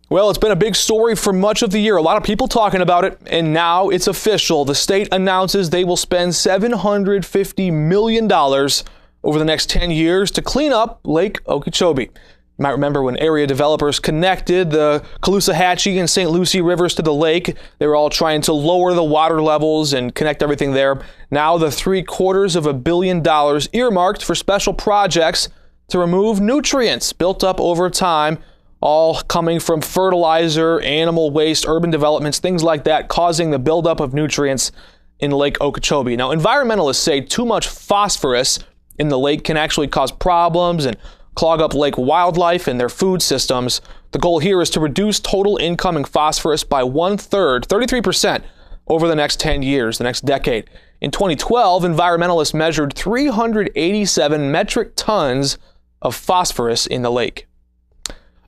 Well, it's been a big story for much of the year. A lot of people talking about it, and now it's official. The state announces they will spend $750 million over the next 10 years to clean up Lake Okeechobee. You might remember when area developers connected the Caloosahatchee and St. Lucie rivers to the lake. They were all trying to lower the water levels and connect everything there. Now the $750 million earmarked for special projects to remove nutrients built up over time, all coming from fertilizer, animal waste, urban developments, things like that, causing the buildup of nutrients in Lake Okeechobee. Now, environmentalists say too much phosphorus in the lake can actually cause problems and clog up lake wildlife and their food systems. The goal here is to reduce total incoming phosphorus by 1/3, 33%, over the next 10 years, the next decade. In 2012, environmentalists measured 387 metric tons of phosphorus in the lake.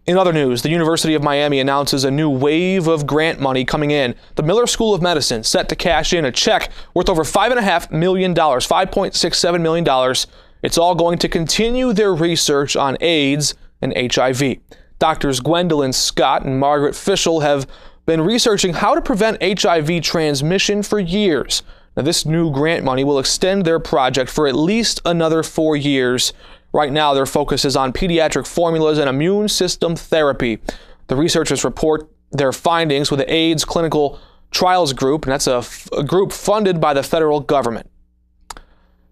In other news, the University of Miami announces a new wave of grant money coming in. The Miller School of Medicine set to cash in a check worth over $5.5 million, $5.67 million. It's all going to continue their research on AIDS and HIV. Doctors Gwendolyn Scott and Margaret Fischel have been researching how to prevent HIV transmission for years. Now, this new grant money will extend their project for at least another 4 years. Right now, their focus is on pediatric formulas and immune system therapy. The researchers report their findings with the AIDS Clinical Trials Group, and that's a group funded by the federal government.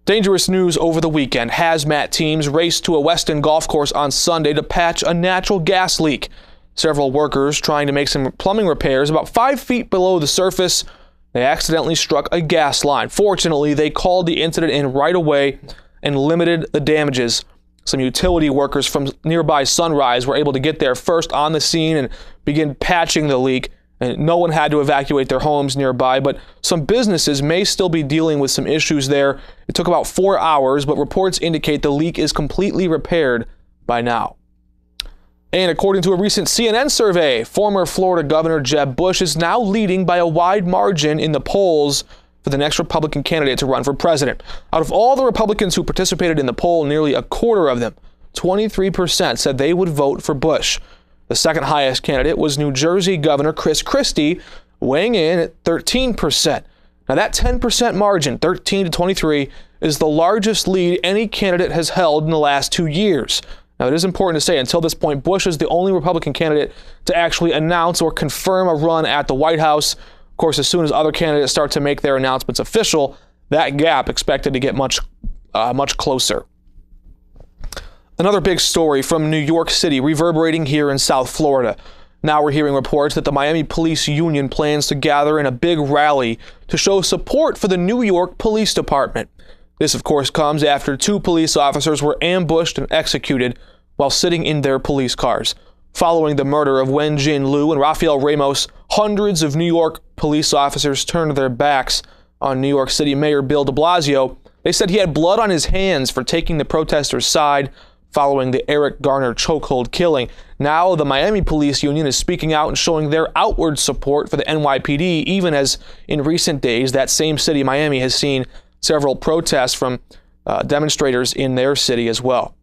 Dangerous news over the weekend. Hazmat teams raced to a Weston golf course on Sunday to patch a natural gas leak. Several workers trying to make some plumbing repairs about 5 feet below the surface, they accidentally struck a gas line. Fortunately, they called the incident in right away and limited the damages. Some utility workers from nearby Sunrise were able to get there first on the scene and begin patching the leak. And no one had to evacuate their homes nearby, but some businesses may still be dealing with some issues there. It took about 4 hours, but reports indicate the leak is completely repaired by now. And according to a recent CNN survey, former Florida Governor Jeb Bush is now leading by a wide margin in the polls for the next Republican candidate to run for president. Out of all the Republicans who participated in the poll, nearly a quarter of them, 23%, said they would vote for Bush. The second highest candidate was New Jersey Governor Chris Christie, weighing in at 13%. Now that 10% margin, 13 to 23, is the largest lead any candidate has held in the last 2 years. Now it is important to say, until this point, Bush is the only Republican candidate to actually announce or confirm a run at the White House. Of course, as soon as other candidates start to make their announcements official, that gap expected to get much closer. Another big story from New York City reverberating here in South Florida. Now we're hearing reports that the Miami Police Union plans to gather in a big rally to show support for the New York Police Department. This, of course, comes after 2 police officers were ambushed and executed while sitting in their police cars. Following the murder of Wen-Jin Liu and Rafael Ramos, hundreds of New York police officers turned their backs on New York City Mayor Bill de Blasio. They said he had blood on his hands for taking the protesters' side following the Eric Garner chokehold killing. Now the Miami Police Union is speaking out and showing their outward support for the NYPD, even as in recent days that same city, Miami, has seen several protests from demonstrators in their city as well.